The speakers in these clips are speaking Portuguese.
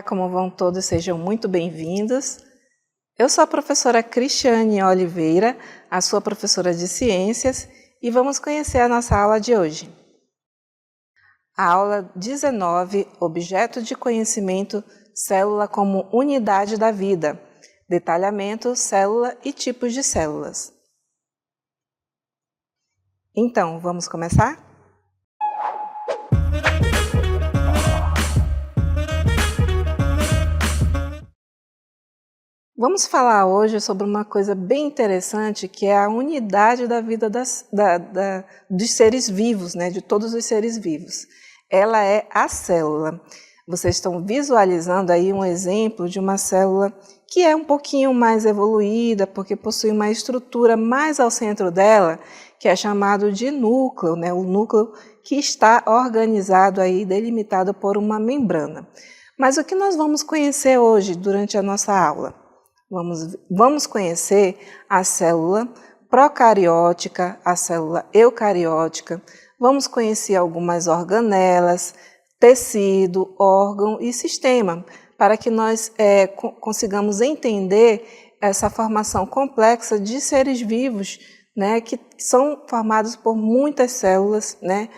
como vão todos? Sejam muito bem-vindos. Eu sou a professora Cristiane Oliveira, a sua professora de Ciências, e vamos conhecer a nossa aula de hoje. A aula 19, Objeto de Conhecimento, Célula como Unidade da Vida, Detalhamento, Célula e Tipos de Células. Então, vamos começar? Vamos falar hoje sobre uma coisa bem interessante, que é a unidade da vida dos seres vivos, né? De todos os seres vivos. Ela é a célula. Vocês estão visualizando aí um exemplo de uma célula que é um pouquinho mais evoluída, porque possui uma estrutura mais ao centro dela, que é chamado de núcleo, né? O núcleo que está organizado aí, delimitado por uma membrana. Mas o que nós vamos conhecer hoje durante a nossa aula? Vamos conhecer a célula procariótica, a célula eucariótica, vamos conhecer algumas organelas, tecido, órgão e sistema, para que nós consigamos entender essa formação complexa de seres vivos, né, que são formados por muitas células, né,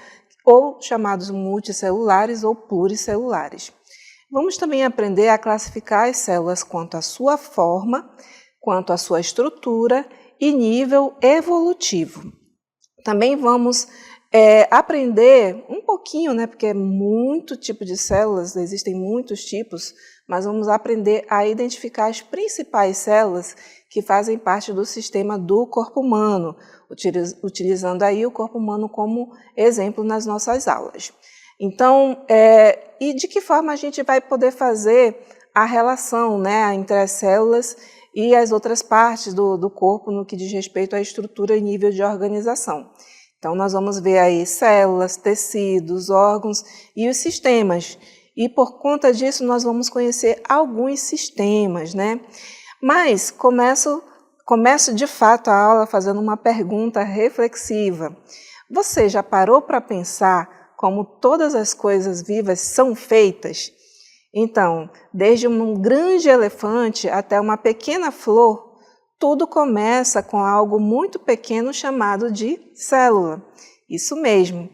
ou chamados multicelulares ou pluricelulares. Vamos também aprender a classificar as células quanto à sua forma, quanto à sua estrutura e nível evolutivo. Também vamos aprender um pouquinho, né, porque é muito tipo de células, existem muitos tipos, mas vamos aprender a identificar as principais células que fazem parte do sistema do corpo humano, utilizando aí o corpo humano como exemplo nas nossas aulas. Então, e de que forma a gente vai poder fazer a relação, né, entre as células e as outras partes do corpo no que diz respeito à estrutura e nível de organização. Então, nós vamos ver aí células, tecidos, órgãos e os sistemas. E por conta disso, nós vamos conhecer alguns sistemas, né? Mas começo de fato a aula fazendo uma pergunta reflexiva. Você já parou para pensar como todas as coisas vivas são feitas? Então, desde um grande elefante até uma pequena flor, tudo começa com algo muito pequeno chamado de célula. Isso mesmo.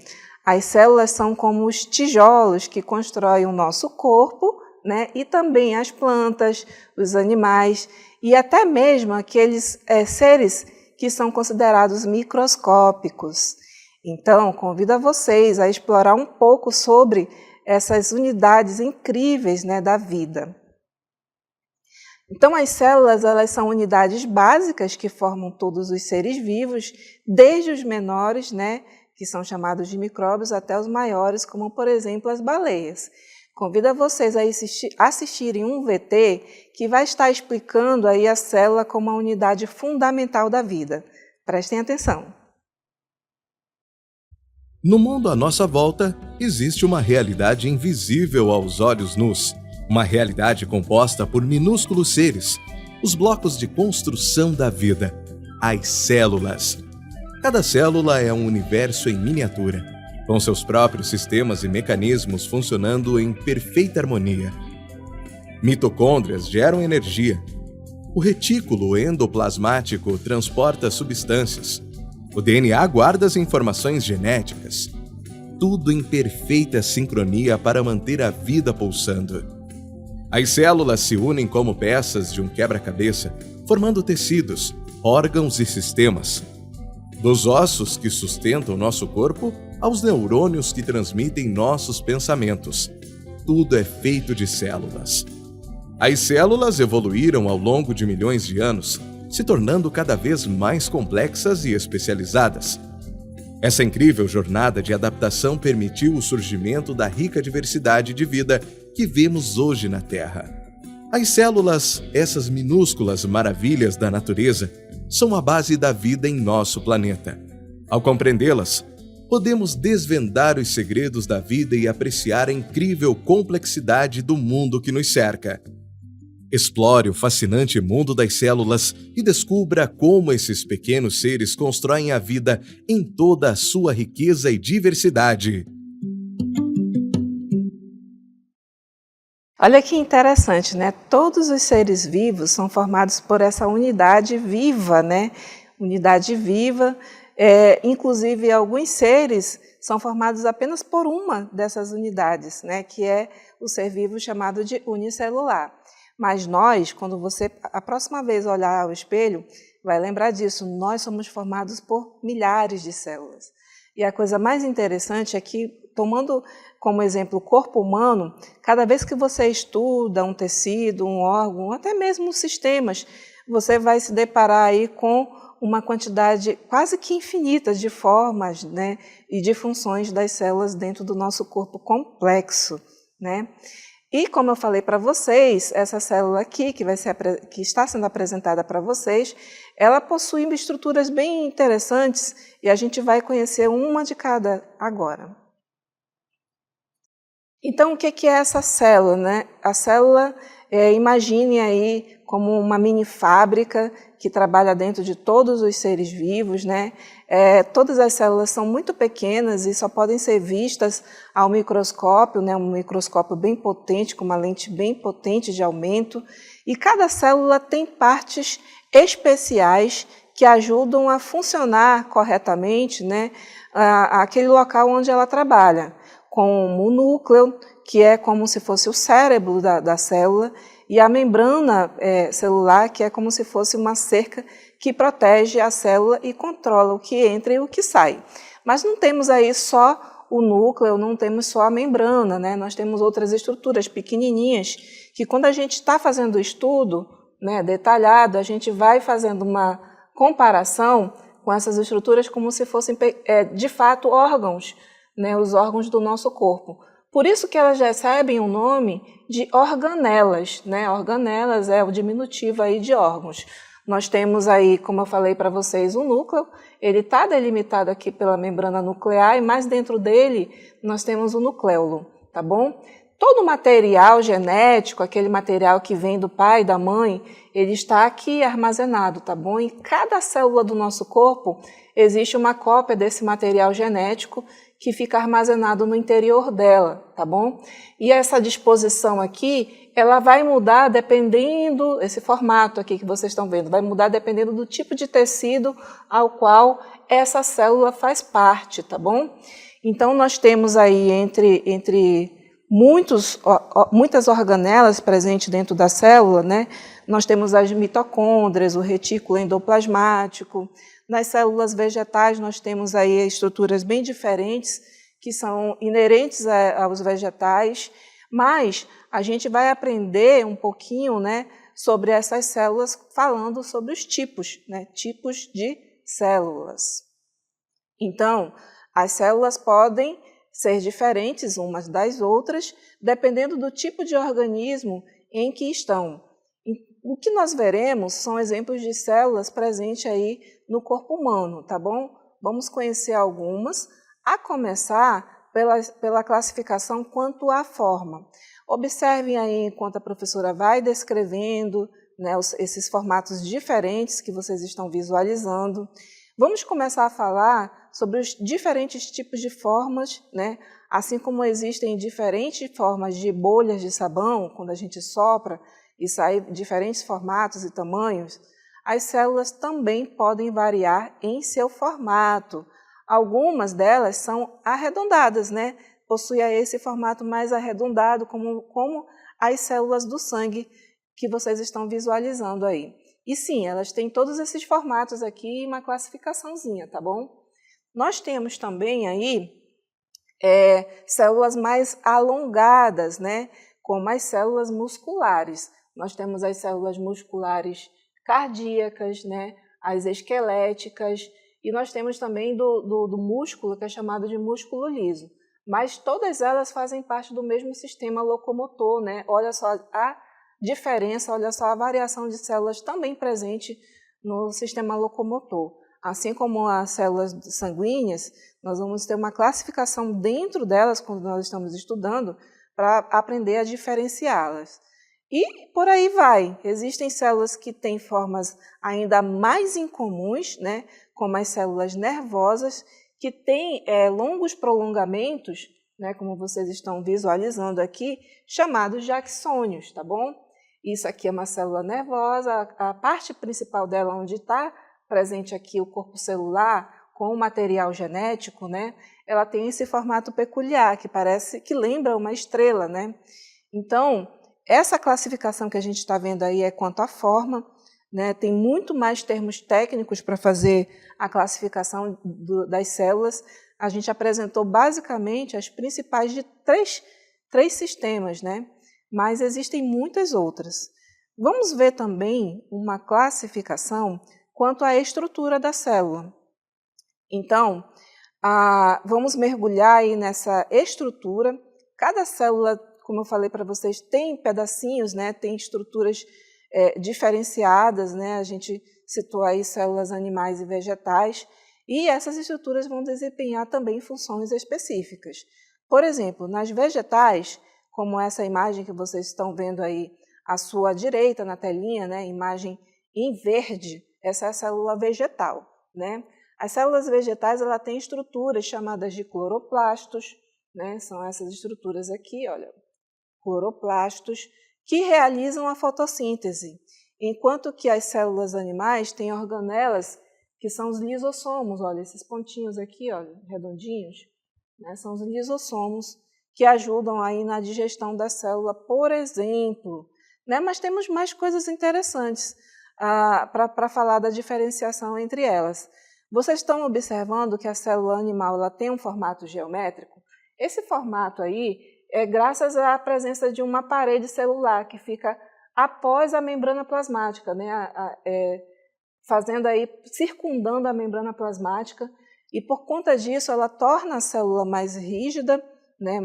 As células são como os tijolos que constroem o nosso corpo, né? E também as plantas, os animais e até mesmo aqueles seres que são considerados microscópicos. Então, convido a vocês a explorar um pouco sobre essas unidades incríveis, né, da vida. Então, as células, elas são unidades básicas que formam todos os seres vivos, desde os menores, né, que são chamados de micróbios, até os maiores, como, por exemplo, as baleias. Convido a vocês a assistirem um VT que vai estar explicando aí a célula como a unidade fundamental da vida. Prestem atenção. No mundo à nossa volta, existe uma realidade invisível aos olhos nus. Uma realidade composta por minúsculos seres, os blocos de construção da vida, as células. Cada célula é um universo em miniatura, com seus próprios sistemas e mecanismos funcionando em perfeita harmonia. Mitocôndrias geram energia. O retículo endoplasmático transporta substâncias. O DNA guarda as informações genéticas. Tudo em perfeita sincronia para manter a vida pulsando. As células se unem como peças de um quebra-cabeça, formando tecidos, órgãos e sistemas. Dos ossos que sustentam nosso corpo aos neurônios que transmitem nossos pensamentos. Tudo é feito de células. As células evoluíram ao longo de milhões de anos, se tornando cada vez mais complexas e especializadas. Essa incrível jornada de adaptação permitiu o surgimento da rica diversidade de vida que vemos hoje na Terra. As células, essas minúsculas maravilhas da natureza, são a base da vida em nosso planeta. Ao compreendê-las, podemos desvendar os segredos da vida e apreciar a incrível complexidade do mundo que nos cerca. Explore o fascinante mundo das células e descubra como esses pequenos seres constroem a vida em toda a sua riqueza e diversidade. Olha que interessante, né? Todos os seres vivos são formados por essa unidade viva, né? Unidade viva, inclusive alguns seres são formados apenas por uma dessas unidades, né? Que é o ser vivo chamado de unicelular. Mas nós, quando você a próxima vez olhar ao espelho, vai lembrar disso, nós somos formados por milhares de células. E a coisa mais interessante é que, tomando como exemplo o corpo humano, cada vez que você estuda um tecido, um órgão, até mesmo sistemas, você vai se deparar aí com uma quantidade quase que infinita de formas, né, e de funções das células dentro do nosso corpo complexo, né? E como eu falei para vocês, essa célula aqui, que está sendo apresentada para vocês, ela possui estruturas bem interessantes e a gente vai conhecer uma de cada agora. Então, o que é essa célula, né? A célula, imagine aí como uma mini fábrica que trabalha dentro de todos os seres vivos, né? Todas as células são muito pequenas e só podem ser vistas ao microscópio, né? Um microscópio bem potente, com uma lente bem potente de aumento. E cada célula tem partes especiais que ajudam a funcionar corretamente, né? Aquele local onde ela trabalha, como o núcleo, que é como se fosse o cérebro da célula, e a membrana celular, que é como se fosse uma cerca que protege a célula e controla o que entra e o que sai. Mas não temos aí só o núcleo, não temos só a membrana, né? Nós temos outras estruturas pequenininhas, que quando a gente está fazendo o estudo, né, detalhado, a gente vai fazendo uma comparação com essas estruturas como se fossem, de fato, órgãos, né, os órgãos do nosso corpo. Por isso que elas recebem o nome de organelas, né? Organelas é o diminutivo aí de órgãos. Nós temos aí, como eu falei para vocês, o núcleo, ele está delimitado aqui pela membrana nuclear e mais dentro dele nós temos o nucleolo, tá bom? Todo o material genético, aquele material que vem do pai e da mãe, ele está aqui armazenado, tá bom? Em cada célula do nosso corpo existe uma cópia desse material genético que fica armazenado no interior dela, tá bom? E essa disposição aqui, ela vai mudar dependendo, esse formato aqui que vocês estão vendo, vai mudar dependendo do tipo de tecido ao qual essa célula faz parte, tá bom? Então, nós temos aí entre muitas organelas presentes dentro da célula, né? Nós temos as mitocôndrias, o retículo endoplasmático. Nas células vegetais, nós temos aí estruturas bem diferentes, que são inerentes aos vegetais, mas a gente vai aprender um pouquinho, né, sobre essas células, falando sobre os tipos, né, tipos de células. Então, as células podem ser diferentes umas das outras, dependendo do tipo de organismo em que estão. O que nós veremos são exemplos de células presentes aí no corpo humano, tá bom? Vamos conhecer algumas, a começar pela classificação quanto à forma. Observem aí, enquanto a professora vai descrevendo, né, esses formatos diferentes que vocês estão visualizando. Vamos começar a falar sobre os diferentes tipos de formas, né? Assim como existem diferentes formas de bolhas de sabão, quando a gente sopra e sai diferentes formatos e tamanhos, as células também podem variar em seu formato. Algumas delas são arredondadas, né? Possuem esse formato mais arredondado, como as células do sangue que vocês estão visualizando aí. E sim, elas têm todos esses formatos aqui e uma classificaçãozinha, tá bom? Nós temos também aí células mais alongadas, né? Como as células musculares. Nós temos as células musculares cardíacas, né? As esqueléticas, e nós temos também do músculo, que é chamado de músculo liso. Mas todas elas fazem parte do mesmo sistema locomotor, né? Olha só a diferença, olha só a variação de células também presente no sistema locomotor. Assim como as células sanguíneas, nós vamos ter uma classificação dentro delas, quando nós estamos estudando, para aprender a diferenciá-las. E por aí vai. Existem células que têm formas ainda mais incomuns, né, como as células nervosas, que têm longos prolongamentos, né, como vocês estão visualizando aqui, chamados de axônios, tá bom? Isso aqui é uma célula nervosa, a parte principal dela, onde está presente aqui o corpo celular, com o material genético, né, ela tem esse formato peculiar, que lembra uma estrela, né? Então, essa classificação que a gente está vendo aí é quanto à forma, né? Tem muito mais termos técnicos para fazer a classificação das células. A gente apresentou basicamente as principais de três sistemas, né? Mas existem muitas outras. Vamos ver também uma classificação quanto à estrutura da célula. Então, vamos mergulhar aí nessa estrutura. Cada célula, como eu falei para vocês, tem pedacinhos, né? Tem estruturas diferenciadas, né? A gente citou aí células animais e vegetais, e essas estruturas vão desempenhar também funções específicas. Por exemplo, nas vegetais, como essa imagem que vocês estão vendo aí à sua direita na telinha, né? Imagem em verde, essa é a célula vegetal, né? As células vegetais, ela tem estruturas chamadas de cloroplastos, né? São essas estruturas aqui, olha, cloroplastos, que realizam a fotossíntese, enquanto que as células animais têm organelas, que são os lisossomos, olha, esses pontinhos aqui, olha, redondinhos, né? São os lisossomos que ajudam aí na digestão da célula, por exemplo, né? Mas temos mais coisas interessantes para falar da diferenciação entre elas. Vocês estão observando que a célula animal ela tem um formato geométrico? Esse formato aí é graças à presença de uma parede celular que fica após a membrana plasmática, né? Fazendo aí, circundando a membrana plasmática, e por conta disso ela torna a célula mais rígida, né?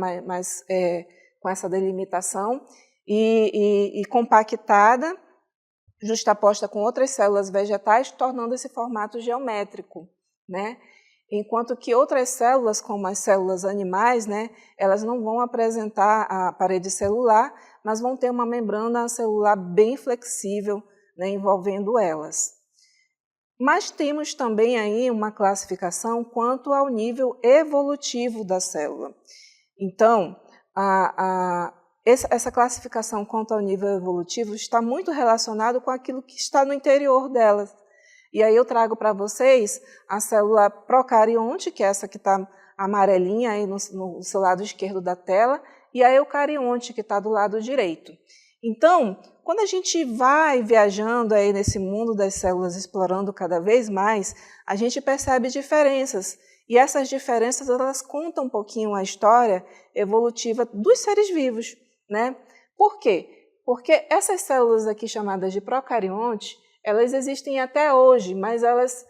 Com essa delimitação, e compactada, justaposta com outras células vegetais, tornando esse formato geométrico, né? Enquanto que outras células, como as células animais, né, elas não vão apresentar a parede celular, mas vão ter uma membrana celular bem flexível, né, envolvendo elas. Mas temos também aí uma classificação quanto ao nível evolutivo da célula. Então, essa classificação quanto ao nível evolutivo está muito relacionado com aquilo que está no interior delas. E aí eu trago para vocês a célula procarionte, que é essa que está amarelinha aí no seu lado esquerdo da tela, e a eucarionte, que está do lado direito. Então, quando a gente vai viajando aí nesse mundo das células, explorando cada vez mais, a gente percebe diferenças. E essas diferenças, elas contam um pouquinho a história evolutiva dos seres vivos, né? Por quê? Porque essas células aqui chamadas de procarionte, elas existem até hoje, mas elas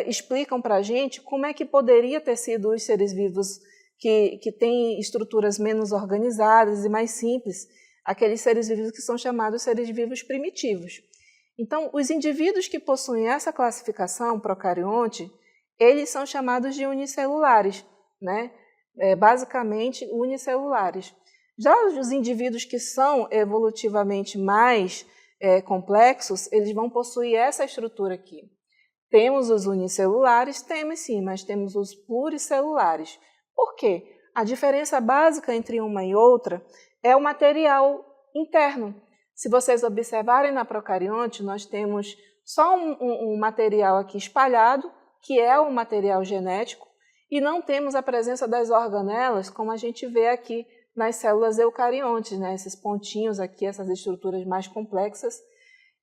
explicam para a gente como é que poderia ter sido os seres vivos que têm estruturas menos organizadas e mais simples, aqueles seres vivos que são chamados seres vivos primitivos. Então, os indivíduos que possuem essa classificação procarionte, eles são chamados de unicelulares, né? Basicamente unicelulares. Já os indivíduos que são evolutivamente mais complexos, eles vão possuir essa estrutura aqui. Temos os unicelulares? Temos sim, mas temos os pluricelulares. Por quê? A diferença básica entre uma e outra é o material interno. Se vocês observarem na procarionte, nós temos só um material aqui espalhado, que é o material genético, e não temos a presença das organelas, como a gente vê aqui nas células eucariontes, né? Esses pontinhos aqui, essas estruturas mais complexas.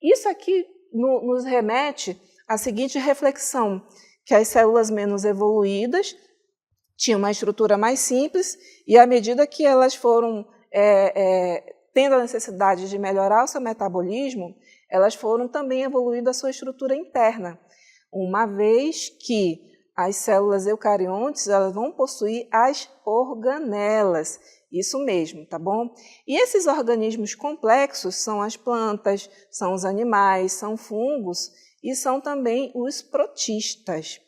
Isso aqui nos remete à seguinte reflexão, que as células menos evoluídas tinham uma estrutura mais simples, e à medida que elas foram tendo a necessidade de melhorar o seu metabolismo, elas foram também evoluindo a sua estrutura interna, uma vez que as células eucariontes elas vão possuir as organelas, isso mesmo, tá bom? E esses organismos complexos são as plantas, são os animais, são fungos e são também os protistas.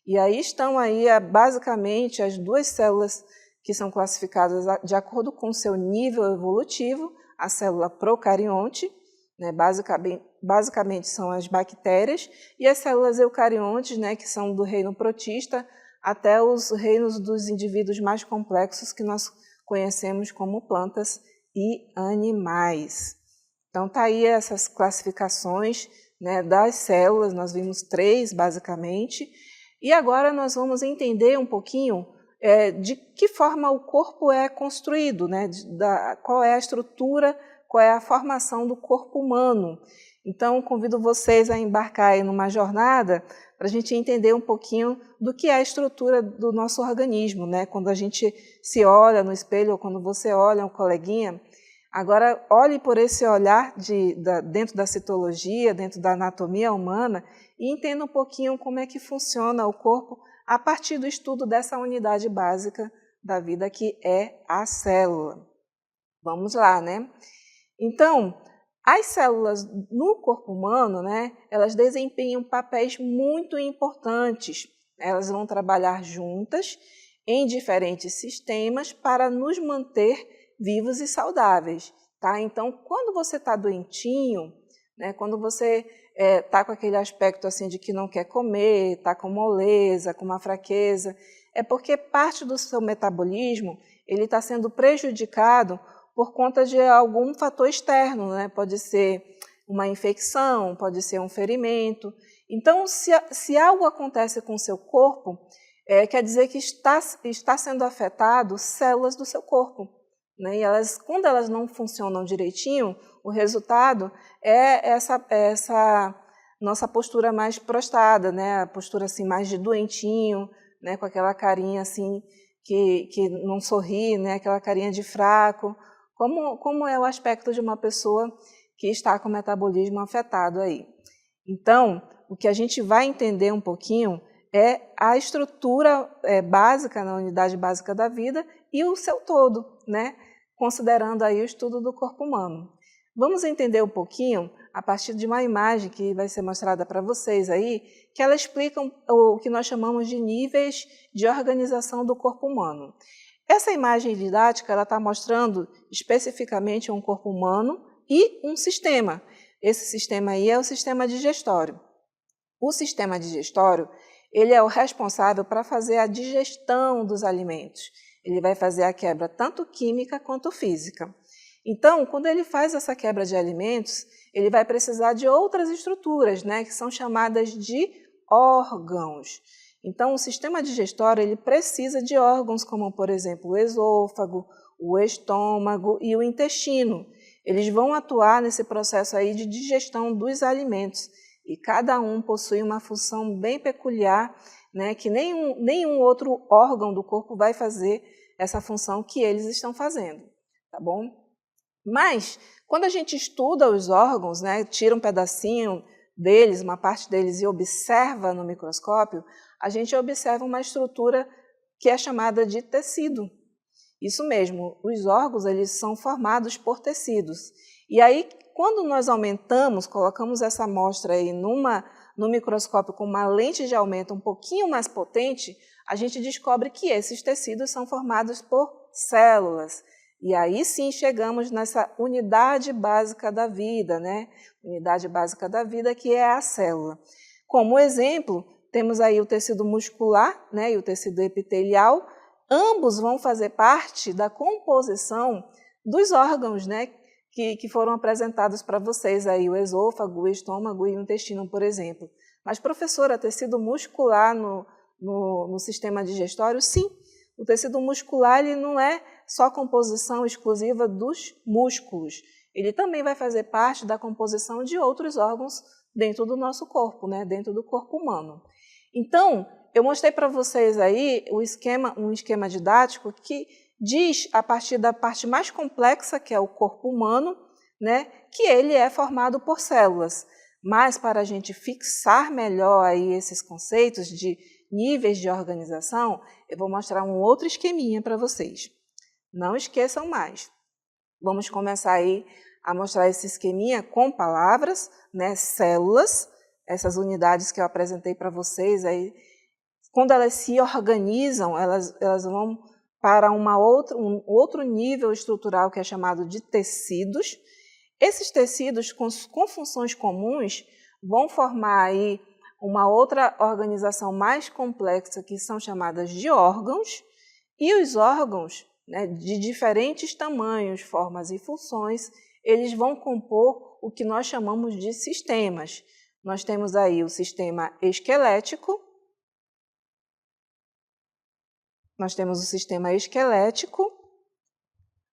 E aí estão aí basicamente as duas células que são classificadas de acordo com o seu nível evolutivo, a célula procarionte, né, basicamente são as bactérias, e as células eucariontes, né, que são do reino protista, até os reinos dos indivíduos mais complexos que nós conhecemos como plantas e animais. Então, tá aí essas classificações, né, das células, nós vimos 3, basicamente, e agora nós vamos entender um pouquinho de que forma o corpo é construído, né, qual é a estrutura, qual é a formação do corpo humano. Então, convido vocês a embarcar aí numa jornada para a gente entender um pouquinho do que é a estrutura do nosso organismo, né? Quando a gente se olha no espelho ou quando você olha um coleguinha, agora olhe por esse olhar dentro da citologia, dentro da anatomia humana e entenda um pouquinho como é que funciona o corpo a partir do estudo dessa unidade básica da vida que é a célula. Vamos lá, né? Então, as células no corpo humano, né, elas desempenham papéis muito importantes. Elas vão trabalhar juntas em diferentes sistemas para nos manter vivos e saudáveis. Tá? Então, quando você está doentinho, né, quando você está com aquele aspecto assim de que não quer comer, está com moleza, com uma fraqueza, é porque parte do seu metabolismo ele está sendo prejudicado por conta de algum fator externo, né? Pode ser uma infecção, pode ser um ferimento. Então, se algo acontece com o seu corpo, quer dizer que está sendo afetado células do seu corpo. Né? E quando elas não funcionam direitinho, o resultado é essa nossa postura mais prostrada, né? A postura assim, mais de doentinho, né? Com aquela carinha assim, que não sorri, né? Aquela carinha de fraco. Como é o aspecto de uma pessoa que está com o metabolismo afetado aí. Então, o que a gente vai entender um pouquinho é a estrutura básica, na unidade básica da vida e o seu todo, né? Considerando aí o estudo do corpo humano. Vamos entender um pouquinho a partir de uma imagem que vai ser mostrada para vocês aí, que ela explica o que nós chamamos de níveis de organização do corpo humano. Essa imagem didática está mostrando especificamente um corpo humano e um sistema. Esse sistema aí é o sistema digestório. O sistema digestório ele é o responsável para fazer a digestão dos alimentos. Ele vai fazer a quebra tanto química quanto física. Então, quando ele faz essa quebra de alimentos, ele vai precisar de outras estruturas, né, que são chamadas de órgãos. Então, o sistema digestório ele precisa de órgãos como, por exemplo, o esôfago, o estômago e o intestino. Eles vão atuar nesse processo aí de digestão dos alimentos e cada um possui uma função bem peculiar, né, que nenhum outro órgão do corpo vai fazer essa função que eles estão fazendo, tá bom? Mas, quando a gente estuda os órgãos, né, tira um pedacinho deles, uma parte deles e observa no microscópio, a gente observa uma estrutura que é chamada de tecido. Isso mesmo, os órgãos eles são formados por tecidos. E aí, quando nós aumentamos, colocamos essa amostra aí no microscópio com uma lente de aumento um pouquinho mais potente, a gente descobre que esses tecidos são formados por células. E aí sim chegamos nessa unidade básica da vida, né? Unidade básica da vida que é a célula. Como exemplo, temos aí o tecido muscular, né, e o tecido epitelial. Ambos vão fazer parte da composição dos órgãos, né, que foram apresentados para vocês, aí, o esôfago, o estômago e o intestino, por exemplo. Mas, professora, tecido muscular no sistema digestório? Sim, o tecido muscular ele não é só composição exclusiva dos músculos. Ele também vai fazer parte da composição de outros órgãos dentro do nosso corpo, né, dentro do corpo humano. Então, eu mostrei para vocês aí um esquema didático que diz, a partir da parte mais complexa, que é o corpo humano, né, que ele é formado por células. Mas, para a gente fixar melhor aí esses conceitos de níveis de organização, eu vou mostrar um outro esqueminha para vocês. Não esqueçam mais. Vamos começar aí a mostrar esse esqueminha com palavras, né, células, essas unidades que eu apresentei para vocês aí. Quando elas se organizam, elas vão para um outro nível estrutural que é chamado de tecidos. Esses tecidos, com funções comuns, vão formar aí uma outra organização mais complexa que são chamadas de órgãos, e os órgãos, né, de diferentes tamanhos, formas e funções, eles vão compor o que nós chamamos de sistemas. Nós temos aí o sistema esquelético,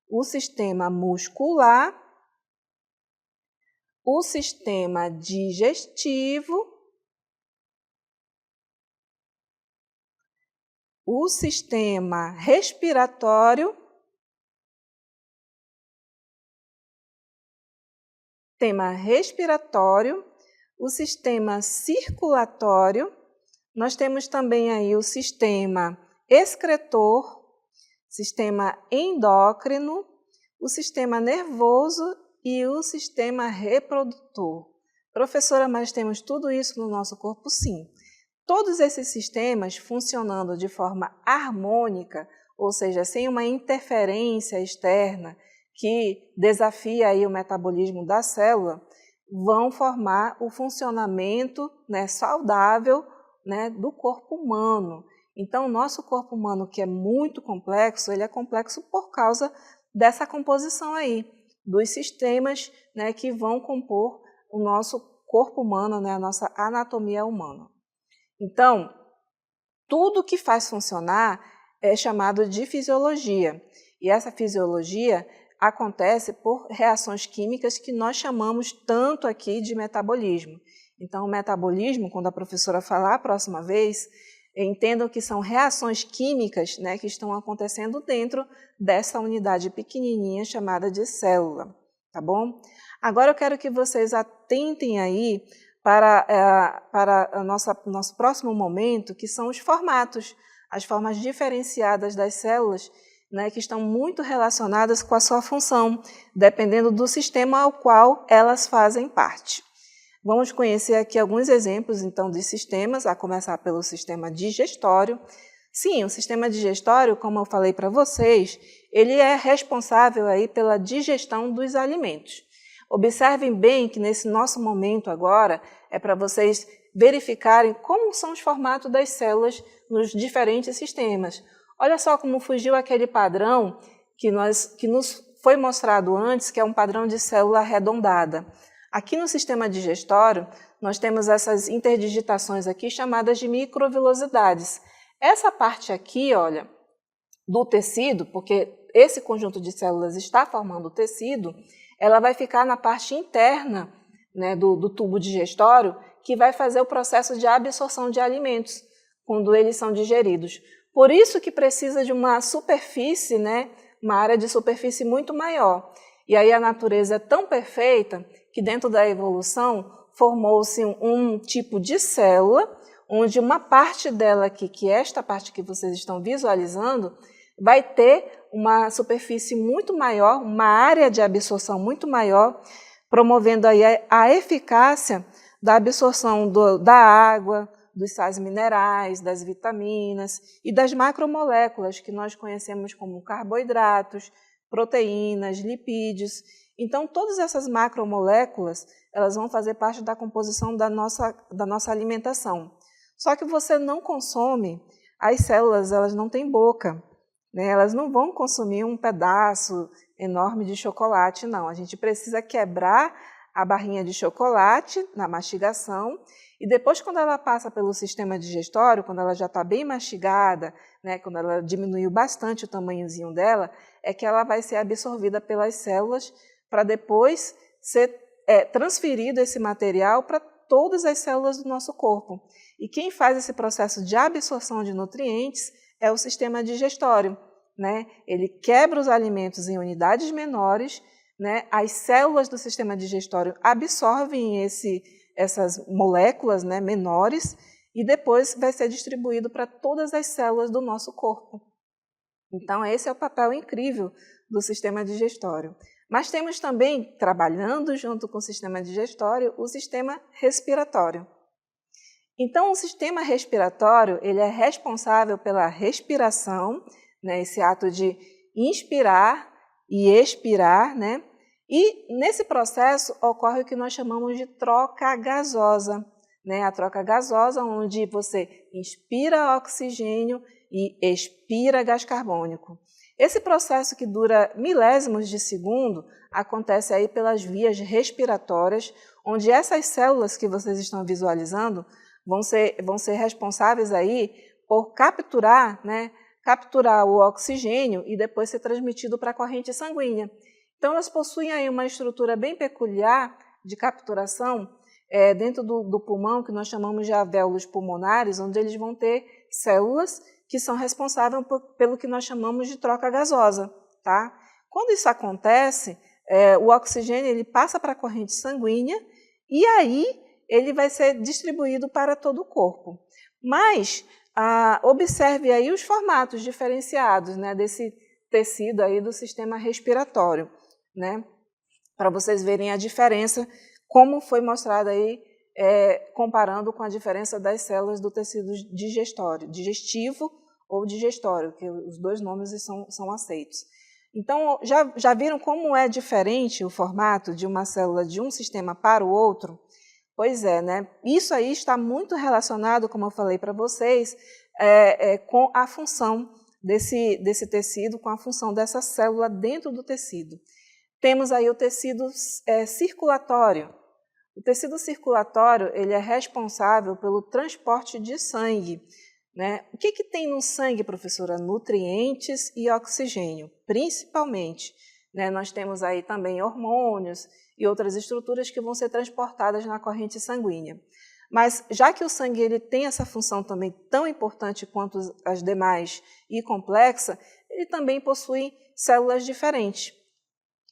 o sistema muscular, o sistema digestivo, o sistema respiratório, o sistema circulatório, nós temos também aí o sistema excretor, sistema endócrino, o sistema nervoso e o sistema reprodutor. Professora, mas temos tudo isso no nosso corpo? Sim. Todos esses sistemas funcionando de forma harmônica, ou seja, sem uma interferência externa que desafia aí o metabolismo da célula, vão formar o funcionamento, né, saudável, né, do corpo humano. Então, o nosso corpo humano, que é muito complexo, ele é complexo por causa dessa composição aí, dos sistemas, né, que vão compor o nosso corpo humano, né, a nossa anatomia humana. Então, tudo que faz funcionar é chamado de fisiologia. E essa fisiologia acontece por reações químicas que nós chamamos tanto aqui de metabolismo. Então, o metabolismo, quando a professora falar a próxima vez, entendam que são reações químicas, né, que estão acontecendo dentro dessa unidade pequenininha chamada de célula, tá bom? Agora eu quero que vocês atentem aí para nosso próximo momento, que são os formatos, as formas diferenciadas das células, né, que estão muito relacionadas com a sua função, dependendo do sistema ao qual elas fazem parte. Vamos conhecer aqui alguns exemplos, então, de sistemas, a começar pelo sistema digestório. Sim, o sistema digestório, como eu falei para vocês, ele é responsável aí pela digestão dos alimentos. Observem bem que nesse nosso momento agora é para vocês verificarem como são os formatos das células nos diferentes sistemas. Olha só como fugiu aquele padrão que nos foi mostrado antes, que é um padrão de célula arredondada. Aqui no sistema digestório, nós temos essas interdigitações aqui chamadas de microvilosidades. Essa parte aqui, olha, do tecido, porque esse conjunto de células está formando o tecido, ela vai ficar na parte interna, né, do tubo digestório, que vai fazer o processo de absorção de alimentos, quando eles são digeridos. Por isso que precisa de uma superfície, né, uma área de superfície muito maior. E aí a natureza é tão perfeita que dentro da evolução formou-se um tipo de célula, onde uma parte dela aqui, que é esta parte que vocês estão visualizando, vai ter uma superfície muito maior, uma área de absorção muito maior, promovendo aí a eficácia da absorção da água, dos sais minerais, das vitaminas e das macromoléculas que nós conhecemos como carboidratos, proteínas, lipídios. Então, todas essas macromoléculas, elas vão fazer parte da composição da nossa alimentação. Só que você não consome, as células, elas não têm boca, né? Elas não vão consumir um pedaço enorme de chocolate, não. A gente precisa quebrar a barrinha de chocolate na mastigação e depois, quando ela passa pelo sistema digestório, quando ela já está bem mastigada, né, quando ela diminuiu bastante o tamanhozinho dela, é que ela vai ser absorvida pelas células para depois ser transferido esse material para todas as células do nosso corpo. E quem faz esse processo de absorção de nutrientes é o sistema digestório, né? Ele quebra os alimentos em unidades menores, né? As células do sistema digestório absorvem essas moléculas, né, menores e depois vai ser distribuído para todas as células do nosso corpo. Então, esse é o papel incrível do sistema digestório. Mas temos também, trabalhando junto com o sistema digestório, o sistema respiratório. Então, o sistema respiratório ele é responsável pela respiração, né, esse ato de inspirar e expirar, né? E nesse processo ocorre o que nós chamamos de troca gasosa. né, a troca gasosa, onde você inspira oxigênio e expira gás carbônico. Esse processo, que dura milésimos de segundo, acontece aí pelas vias respiratórias, onde essas células que vocês estão visualizando vão ser responsáveis aí por capturar, né, capturar o oxigênio e depois ser transmitido para a corrente sanguínea. Então, elas possuem aí uma estrutura bem peculiar de capturação dentro do pulmão, que nós chamamos de alvéolos pulmonares, onde eles vão ter células que são responsáveis pelo que nós chamamos de troca gasosa. Tá? Quando isso acontece, o oxigênio ele passa para a corrente sanguínea e aí ele vai ser distribuído para todo o corpo. Mas observe aí os formatos diferenciados, né, desse tecido aí do sistema respiratório, né, para vocês verem a diferença, como foi mostrado aí, comparando com a diferença das células do tecido digestivo ou digestório, que os dois nomes são aceitos. Então, já viram como é diferente o formato de uma célula de um sistema para o outro? Pois é, né? Isso aí está muito relacionado, como eu falei para vocês, com a função desse tecido, com a função dessa célula dentro do tecido. Temos aí o tecido circulatório. O tecido circulatório ele é responsável pelo transporte de sangue. Né? O que tem no sangue, professora? Nutrientes e oxigênio, principalmente. Né? Nós temos aí também hormônios e outras estruturas que vão ser transportadas na corrente sanguínea. Mas, já que o sangue ele tem essa função também tão importante quanto as demais e complexa, ele também possui células diferentes.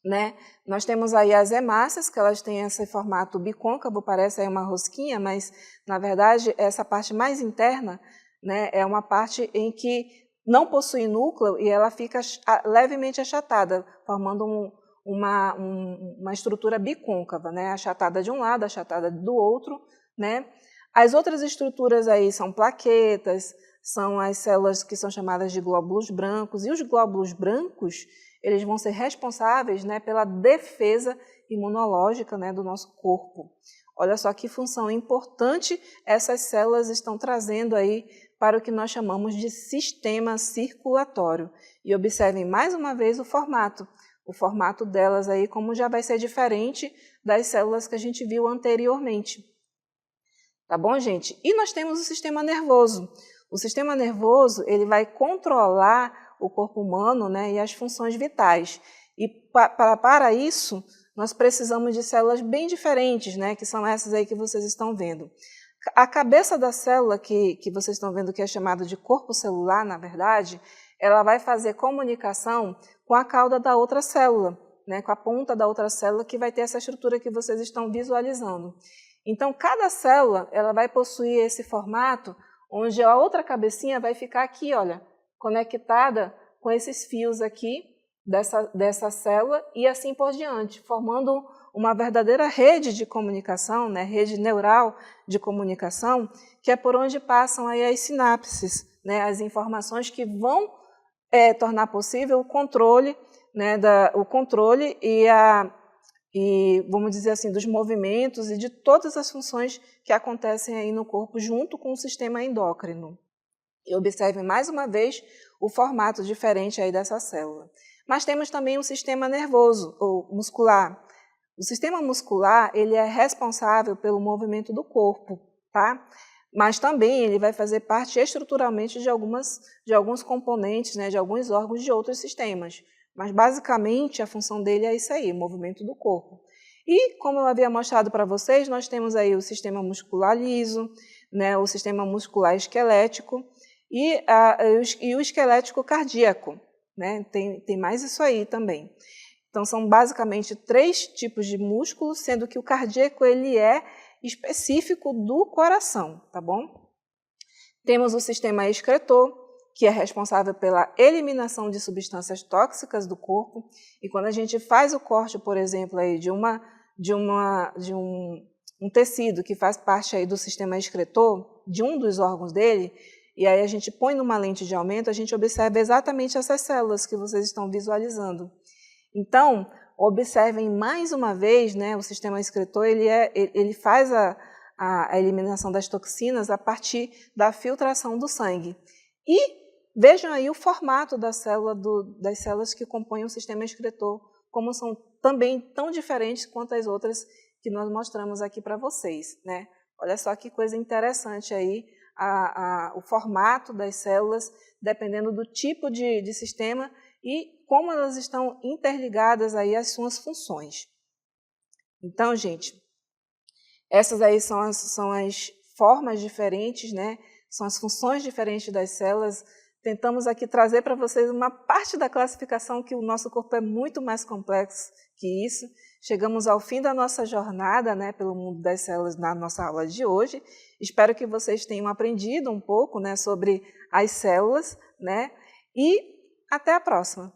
Né? Nós temos aí as hemácias, que elas têm esse formato bicôncavo, parece aí uma rosquinha, mas, na verdade, essa parte mais interna, né, é uma parte em que não possui núcleo e ela fica levemente achatada, formando uma estrutura bicôncava, né, achatada de um lado, achatada do outro. Né? As outras estruturas aí são plaquetas, são as células que são chamadas de glóbulos brancos, e os glóbulos brancos eles vão ser responsáveis, né, pela defesa imunológica, né, do nosso corpo. Olha só que função importante essas células estão trazendo aí para o que nós chamamos de sistema circulatório. E observem mais uma vez o formato delas aí, como já vai ser diferente das células que a gente viu anteriormente. Tá bom, gente? E nós temos o sistema nervoso. O sistema nervoso ele vai controlar o corpo humano, né, e as funções vitais. E para isso, nós precisamos de células bem diferentes, né, que são essas aí que vocês estão vendo. A cabeça da célula que vocês estão vendo, que é chamada de corpo celular, na verdade, ela vai fazer comunicação com a cauda da outra célula, né, com a ponta da outra célula, que vai ter essa estrutura que vocês estão visualizando. Então, cada célula ela vai possuir esse formato, onde a outra cabecinha vai ficar aqui, olha, conectada com esses fios aqui dessa célula e assim por diante, formando uma verdadeira rede de comunicação, né, rede neural de comunicação, que é por onde passam aí as sinapses, né, as informações que vão tornar possível o controle, né, o controle e, vamos dizer assim, dos movimentos e de todas as funções que acontecem aí no corpo junto com o sistema endócrino. E observe mais uma vez o formato diferente aí dessa célula. Mas temos também o sistema nervoso ou muscular. O sistema muscular ele é responsável pelo movimento do corpo, tá? Mas também ele vai fazer parte estruturalmente de alguns componentes, né, de alguns órgãos de outros sistemas. Mas basicamente a função dele é isso aí, o movimento do corpo. E como eu havia mostrado para vocês, nós temos aí o sistema muscular liso, né, o sistema muscular esquelético e o esquelético cardíaco, né? Tem mais isso aí também. Então, são basicamente 3 tipos de músculo, sendo que o cardíaco ele é específico do coração, tá bom? Temos o sistema excretor, que é responsável pela eliminação de substâncias tóxicas do corpo. E quando a gente faz o corte, por exemplo, aí de um tecido que faz parte aí do sistema excretor, de um dos órgãos dele, e aí a gente põe numa lente de aumento, a gente observa exatamente essas células que vocês estão visualizando. Então, observem mais uma vez, né, o sistema excretor ele faz a eliminação das toxinas a partir da filtração do sangue. E vejam aí o formato da célula das células que compõem o sistema excretor, como são também tão diferentes quanto as outras que nós mostramos aqui para vocês, né? Olha só que coisa interessante aí, o formato das células, dependendo do tipo de sistema e como elas estão interligadas aí às suas funções. Então, gente, essas aí são as formas diferentes, né? São as funções diferentes das células. Tentamos aqui trazer para vocês uma parte da classificação, que o nosso corpo é muito mais complexo que isso. Chegamos ao fim da nossa jornada, né, pelo mundo das células na nossa aula de hoje. Espero que vocês tenham aprendido um pouco, né, sobre as células, né, e até a próxima.